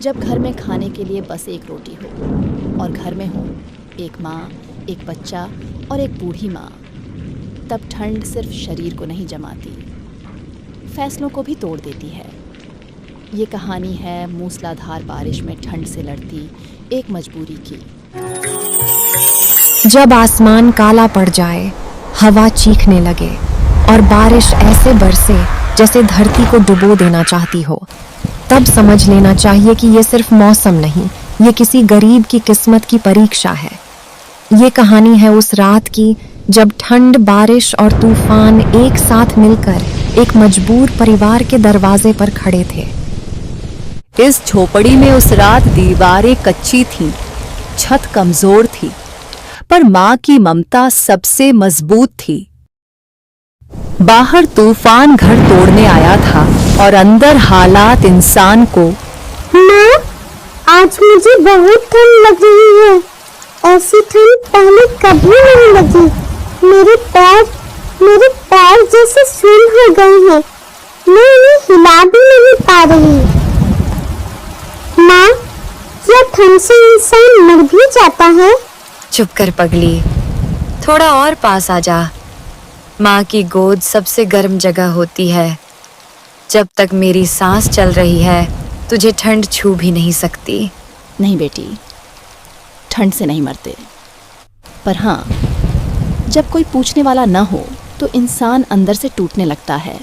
जब घर में खाने के लिए बस एक रोटी हो और घर में हो एक माँ, एक बच्चा और एक बूढ़ी माँ, तब ठंड सिर्फ शरीर को नहीं जमाती, फैसलों को भी तोड़ देती है। ये कहानी है मूसलाधार बारिश में ठंड से लड़ती एक मजबूरी की। जब आसमान काला पड़ जाए, हवा चीखने लगे और बारिश ऐसे बरसे जैसे धरती को डुबो देना चाहती हो, तब समझ लेना चाहिए कि ये सिर्फ मौसम नहीं, ये किसी गरीब की किस्मत की परीक्षा है। ये कहानी है उस रात की जब ठंड, बारिश और तूफान एक साथ मिलकर एक मजबूर परिवार के दरवाजे पर खड़े थे। इस झोपड़ी में उस रात दीवारें कच्ची थीं, छत कमजोर थी, पर माँ की ममता सबसे मजबूत थी। बाहर तूफान घर तोड़ने आया था और अंदर हालात इंसान को। माँ, आज मुझे बहुत ठंड लग रही है। ऐसी ठंड पहले कभी नहीं लगी। मेरे पैर जैसे सुन्न हो गए हैं। मैं उन्हें हिला भी नहीं पा रही। माँ, क्या ठंड से इंसान मर भी जाता है? चुप कर पगली, थोड़ा और पास आ जा। माँ की गोद सबसे गर्म जगह होती है। जब तक मेरी सांस चल रही है, तुझे ठंड छू भी नहीं सकती। नहीं बेटी, ठंड से नहीं मरते, पर हाँ, जब कोई पूछने वाला न हो तो इंसान अंदर से टूटने लगता है,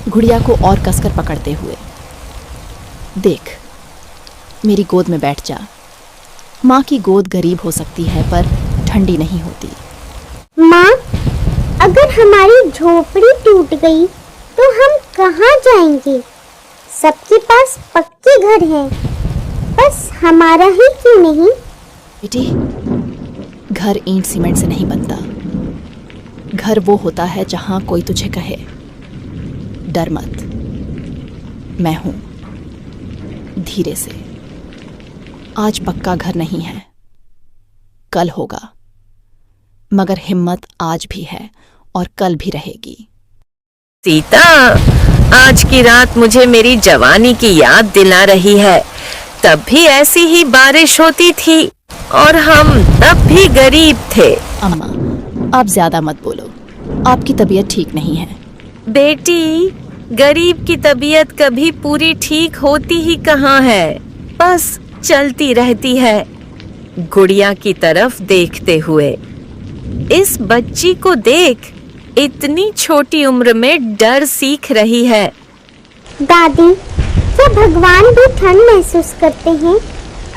गुड़िया को और कसकर पकड़ते हुए। देख, मेरी गोद में बैठ जा। माँ की गोद गरीब हो सकती है पर ठंडी नहीं होती। माँ, अगर हमारी झोपड़ी टूट गई तो हम कहाँ जाएंगे? सबके पास पक्के घर हैं, बस हमारा ही क्यों नहीं? बेटी, घर ईंट सीमेंट से नहीं बनता। घर वो होता है जहाँ कोई तुझे कहे, डर मत, मैं हूँ। धीरे से। आज पक्का घर नहीं है, कल होगा, मगर हिम्मत आज भी है और कल भी रहेगी। सीता, आज की रात मुझे मेरी जवानी की याद दिला रही है। तब भी ऐसी ही बारिश होती थी और हम तब भी गरीब थे। अम्मा, आप ज्यादा मत बोलो, आपकी तबीयत ठीक नहीं है। बेटी, गरीब की तबीयत कभी पूरी ठीक होती ही कहाँ है, बस चलती रहती है। गुड़िया की तरफ देखते हुए, इस बच्ची को देख, इतनी छोटी उम्र में डर सीख रही है। दादी, क्या भगवान भी ठंड महसूस करते हैं?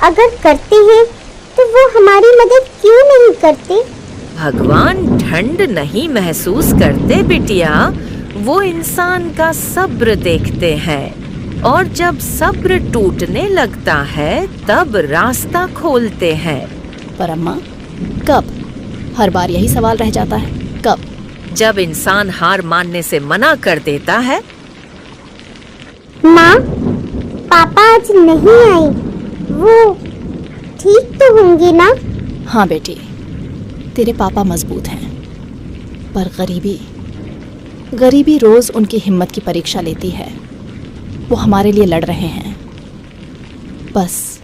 अगर करते हैं तो वो हमारी मदद क्यों नहीं करते? भगवान ठंड नहीं महसूस करते बिटिया, वो इंसान का सब्र देखते हैं और जब सब्र टूटने लगता है तब रास्ता खोलते हैं। पर अम्मा, कब? हर बार यही सवाल रह जाता है, कब? जब इंसान हार मानने से मना कर देता है। माँ, पापा आज नहीं आए, वो ठीक तो होंगे ना? हाँ बेटी, तेरे पापा मजबूत हैं, पर गरीबी रोज उनकी हिम्मत की परीक्षा लेती है। वो हमारे लिए लड़ रहे हैं, बस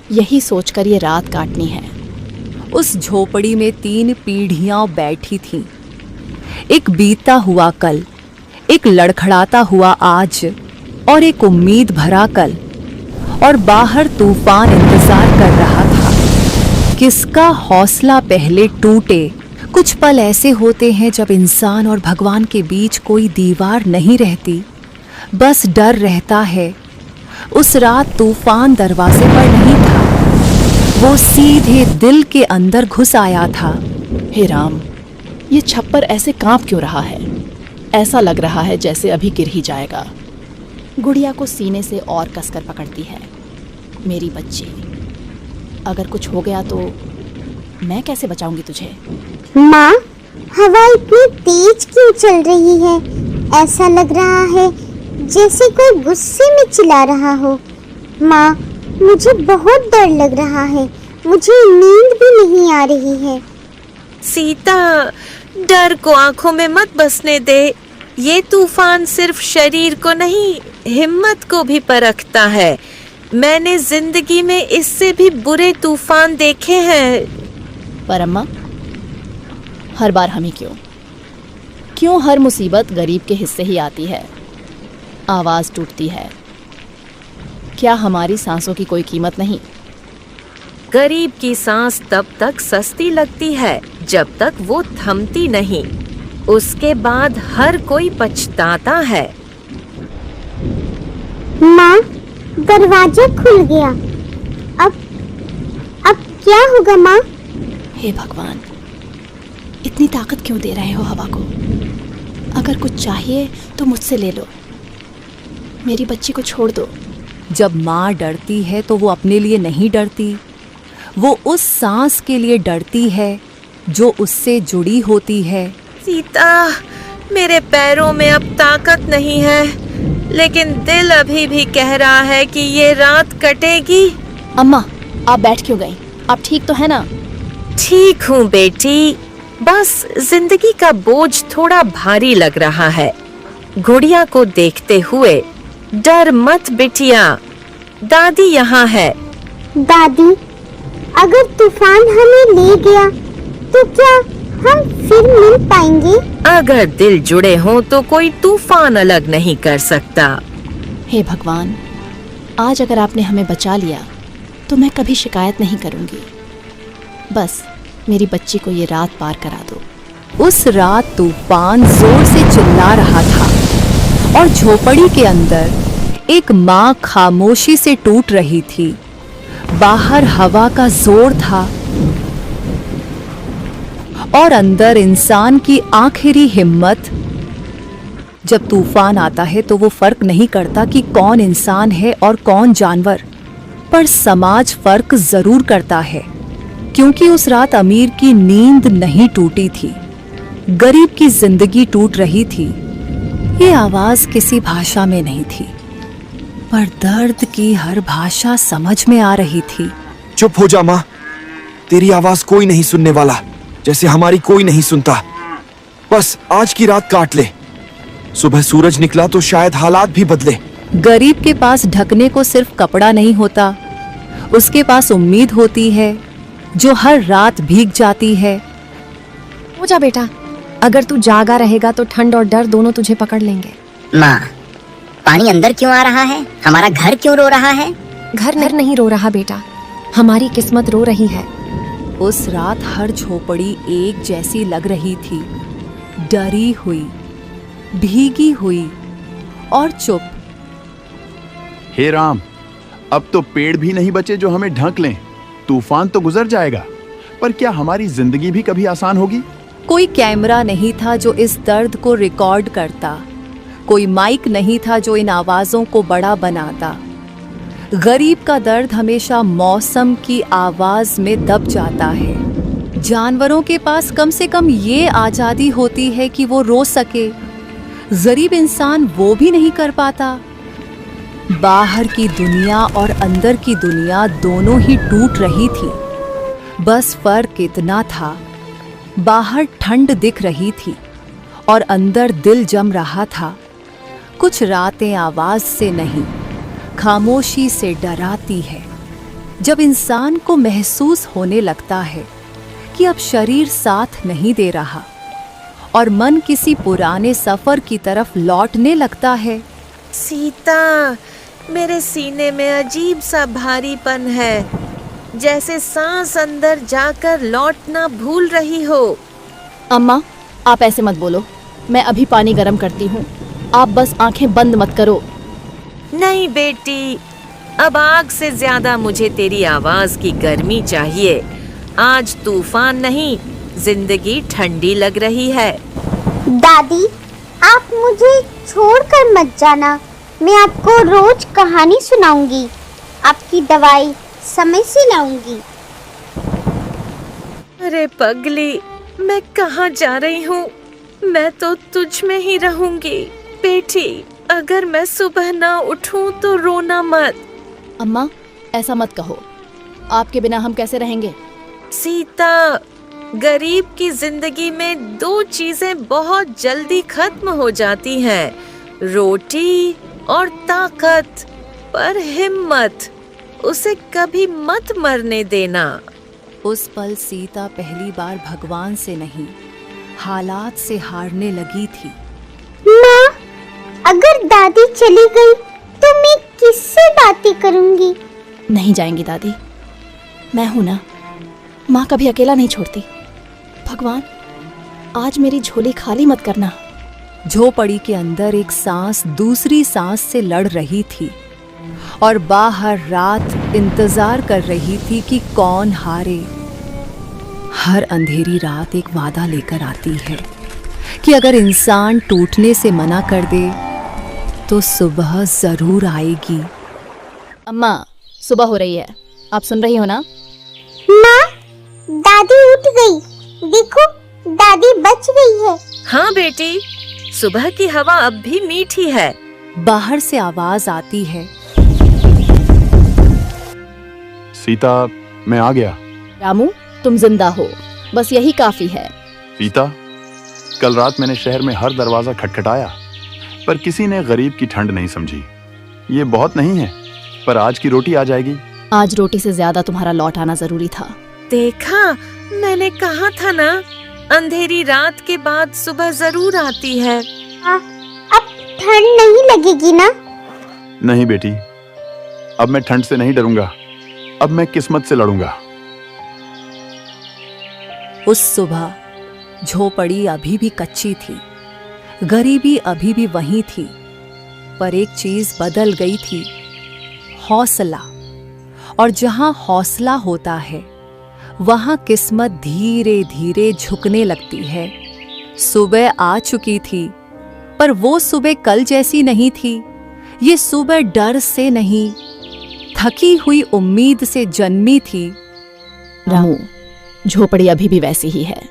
यही सोचकर ये रात काटनी है। उस झोपड़ी में 3 पीढ़ियां बैठी थीं। एक बीता हुआ कल, एक लड़खड़ाता हुआ आज और एक उम्मीद भरा कल। और बाहर तूफान इंतजार कर रहा था, किसका हौसला पहले टूटे। कुछ पल ऐसे होते हैं जब इंसान और भगवान के बीच कोई दीवार नहीं रहती, बस डर रहता है। उस रात तूफान दरवाजे पर नहीं था, वो सीधे दिल के अंदर घुस आया था। हे राम, ये छप्पर ऐसे कांप क्यों रहा है? ऐसा लग रहा है जैसे अभी गिर ही जाएगा। गुड़िया को सीने से और कसकर पकड़ती है। मेरी बच्ची, अगर कुछ हो गया तो मैं कैसे बचाऊंगी तुझे? माँ, हवा इतनी तेज क्यों चल रही है? ऐसा लग रहा है जैसे कोई गुस्से में चिल्ला रहा हो। माँ, मुझे बहुत डर लग रहा है, मुझे नींद भी नहीं आ रही है। सीता, डर को आंखों में मत बसने दे। ये तूफान सिर्फ शरीर को नहीं, हिम्मत को भी परखता है। मैंने जिंदगी में इससे भी बुरे तूफान देखे हैं। पर अम्मा, हर बार हम ही क्यों हर मुसीबत गरीब के हिस्से ही आती है? आवाज़ टूटती है। क्या हमारी सांसों की कोई कीमत नहीं? गरीब की सांस तब तक सस्ती लगती है जब तक वो थमती नहीं। उसके बाद हर कोई पछताता है। माँ, दरवाजा खुल गया। अब क्या होगा माँ? हे भगवान, इतनी ताकत क्यों दे रहे हो हवा को? अगर कुछ चाहिए तो मुझसे ले लो, मेरी बच्ची को छोड़ दो। जब माँ डरती है तो वो अपने लिए नहीं डरती, वो उस सांस के लिए डरती है जो उससे जुड़ी होती है। सीता, मेरे पैरों में अब ताकत नहीं है, लेकिन दिल अभी भी कह रहा है कि ये रात कटेगी। अम्मा, आप बैठ क्यों गई? आप ठीक तो है ना? ठीक हूँ बेटी, बस जिंदगी का बोझ थोड़ा भारी लग रहा है। गुड़िया को देखते हुए, डर मत बिटिया, दादी यहाँ है। दादी, अगर तूफान हमें ले गया तो क्या हम फिर मिल पाएंगे? अगर दिल जुड़े हों तो कोई तूफान अलग नहीं कर सकता। हे भगवान, आज अगर आपने हमें बचा लिया तो मैं कभी शिकायत नहीं करूंगी। बस मेरी बच्ची को ये रात पार करा दो। उस रात तूफान जोर से चिल्ला रहा था और झोपड़ी के अंदर एक माँ खामोशी से टूट रही थी। बाहर हवा का जोर था और अंदर इंसान की आखिरी हिम्मत। जब तूफान आता है तो वो फर्क नहीं करता कि कौन इंसान है और कौन जानवर, पर समाज फर्क जरूर करता है, क्योंकि उस रात अमीर की नींद नहीं टूटी थी, गरीब की जिंदगी टूट रही थी। ये आवाज किसी भाषा में नहीं थी, पर दर्द की हर भाषा समझ में आ रही थी। चुप हो जा माँ, तेरी आवाज कोई नहीं सुनने वाला, जैसे हमारी कोई नहीं सुनता। बस आज की रात काट ले, सुबह सूरज निकला तो शायद हालात भी बदले। गरीब के पास ढकने को सिर्फ कपड़ा नहीं होता, उसके पास उम्मीद होती है जो हर रात भीग जाती है। हो जा बेटा, अगर तू जागा रहेगा तो ठंड और डर दोनों तुझे पकड़ लेंगे। माँ, पानी अंदर क्यों आ रहा है? हमारा घर क्यों रो रहा है? घर नहीं रो रहा बेटा, हमारी किस्मत रो रही है। उस रात हर झोपड़ी एक जैसी लग रही थी, डरी हुई, भीगी हुई और चुप। हे राम, अब तो पेड़ भी नहीं बचे जो हमें ढक लें। तूफान तो गुजर जाएगा, पर क्या हमारी जिंदगी भी कभी आसान होगी? कोई कैमरा नहीं था जो इस दर्द को रिकॉर्ड करता, कोई माइक नहीं था जो इन आवाजों को बड़ा बनाता। गरीब का दर्द हमेशा मौसम की आवाज में दब जाता है। जानवरों के पास कम से कम ये आजादी होती है कि वो रो सके, गरीब इंसान वो भी नहीं कर पाता। बाहर की दुनिया और अंदर की दुनिया दोनों ही टूट रही थी। बस फर्क इतना था, बाहर ठंड दिख रही थी और अंदर दिल जम रहा था। कुछ रातें आवाज से नहीं, खामोशी से डराती है। जब इंसान को महसूस होने लगता है कि अब शरीर साथ नहीं दे रहा और मन किसी पुराने सफर की तरफ लौटने लगता है। सीता, मेरे सीने में अजीब सा भारीपन है, जैसे सांस अंदर जाकर लौटना भूल रही हो। अम्मा, आप ऐसे मत बोलो, मैं अभी पानी गर्म करती हूँ, आप बस आंखें बंद मत करो। नहीं बेटी, अब आग से ज्यादा मुझे तेरी आवाज की गर्मी चाहिए। आज तूफान नहीं, जिंदगी ठंडी लग रही है। दादी, आप मुझे छोड़कर मत जाना, मैं आपको रोज कहानी सुनाऊंगी, आपकी दवाई समय से लाऊंगी। अरे पगली, मैं कहाँ जा रही हूँ? मैं तो तुझ में ही रहूंगी। बेटी, अगर मैं सुबह ना उठूं तो रोना मत। अम्मा, ऐसा मत कहो, आपके बिना हम कैसे रहेंगे? सीता, गरीब की जिंदगी में दो चीजें बहुत जल्दी खत्म हो जाती हैं, रोटी और ताकत, पर हिम्मत उसे कभी मत मरने देना। उस पल सीता पहली बार भगवान से नहीं, हालात से हारने लगी थी। माँ, अगर दादी चली गई तो मैं किससे बातें करूंगी? नहीं जाएंगी दादी, मैं हूं ना। माँ कभी अकेला नहीं छोड़ती। भगवान, आज मेरी झोली खाली मत करना। झोपड़ी के अंदर एक सांस दूसरी सांस से लड़ रही थी और बाहर रात इंतजार कर रही थी कि कौन हारे। हर अंधेरी रात एक वादा लेकर आती है कि अगर इंसान टूटने से मना कर दे तो सुबह जरूर आएगी। अम्मा, सुबह हो रही है, आप सुन रही हो ना? माँ, दादी उठ गई। देखो, दादी बच गई है। हाँ बेटी, सुबह की हवा अब भी मीठी है। बाहर से आवाज आती है, सीता, मैं आ गया। रामू, तुम जिंदा हो, बस यही काफी है। सीता, कल रात मैंने शहर में हर दरवाजा खटखटाया, पर किसी ने गरीब की ठंड नहीं समझी। ये बहुत नहीं है, पर आज की रोटी आ जाएगी। आज रोटी से ज्यादा तुम्हारा लौट आना जरूरी था। देखा, मैंने कहा था ना, अंधेरी रात के बाद सुबह जरूर आती है। अब ठंड नहीं लगेगी ना? नहीं बेटी, अब मैं ठंड से नहीं डरूंगा, अब मैं किस्मत से लड़ूंगा। उस सुबह झोपड़ी अभी भी कच्ची थी, गरीबी अभी भी वहीं थी, पर एक चीज बदल गई थी, हौसला। और जहां हौसला होता है वहां किस्मत धीरे धीरे झुकने लगती है। सुबह आ चुकी थी, पर वो सुबह कल जैसी नहीं थी। ये सुबह डर से नहीं, थकी हुई उम्मीद से जन्मी थी। रामू, झोपड़ी अभी भी वैसी ही है,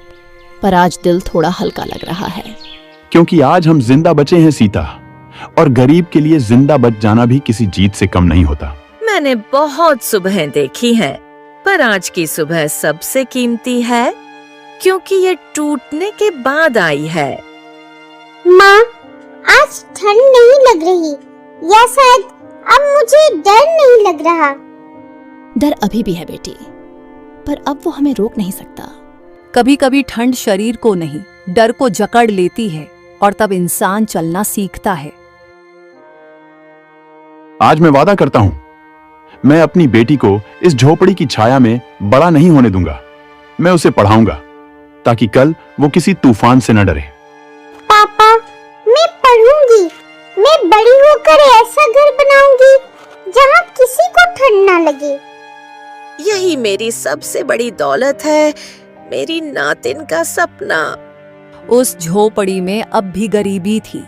पर आज दिल थोड़ा हल्का लग रहा है। क्योंकि आज हम जिंदा बचे हैं सीता, और गरीब के लिए जिंदा बच जाना भी किसी जीत से कम नहीं होता। मैंने बहुत सुबहें देखी हैं, पर आज की सुबह सबसे कीमती है, क्योंकि ये टूटने के बाद आई है। माँ, आज ठंड नहीं लग रही, या शायद अब मुझे डर नहीं लग रहा। डर अभी भी है बेटी, पर अब वो हमें रोक नहीं सकता। कभी कभी ठंड शरीर को नहीं, डर को जकड़ लेती है, और तब इंसान चलना सीखता है। आज मैं वादा करता हूं, मैं अपनी बेटी को इस झोपड़ी की छाया में बड़ा नहीं होने दूंगा। मैं उसे पढ़ाऊंगा ताकि कल वो किसी तूफान से न डरे। पापा, मैं पढ़ूंगी। मैं बड़ी होकर ऐसा घर बनाऊंगी जहाँ किसी को ठंड ना लगे। यही मेरी सबसे बड़ी दौलत है, मेरी नातिन का सपना। उस झोपड़ी में अब भी गरीबी थी,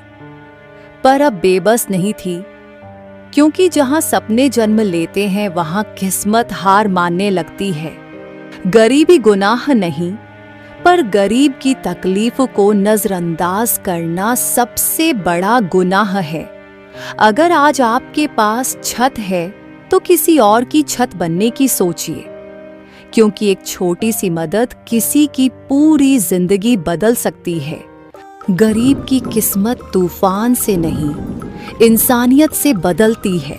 पर अब बेबस नहीं थी, क्योंकि जहां सपने जन्म लेते हैं वहां किस्मत हार मानने लगती है। गरीबी गुनाह नहीं, पर गरीब की तकलीफ को नजरअंदाज करना सबसे बड़ा गुनाह है। अगर आज आपके पास छत है तो किसी और की छत बनने की सोचिए, क्योंकि एक छोटी सी मदद किसी की पूरी जिंदगी बदल सकती है। गरीब की किस्मत तूफान से नहीं, इंसानियत से बदलती है।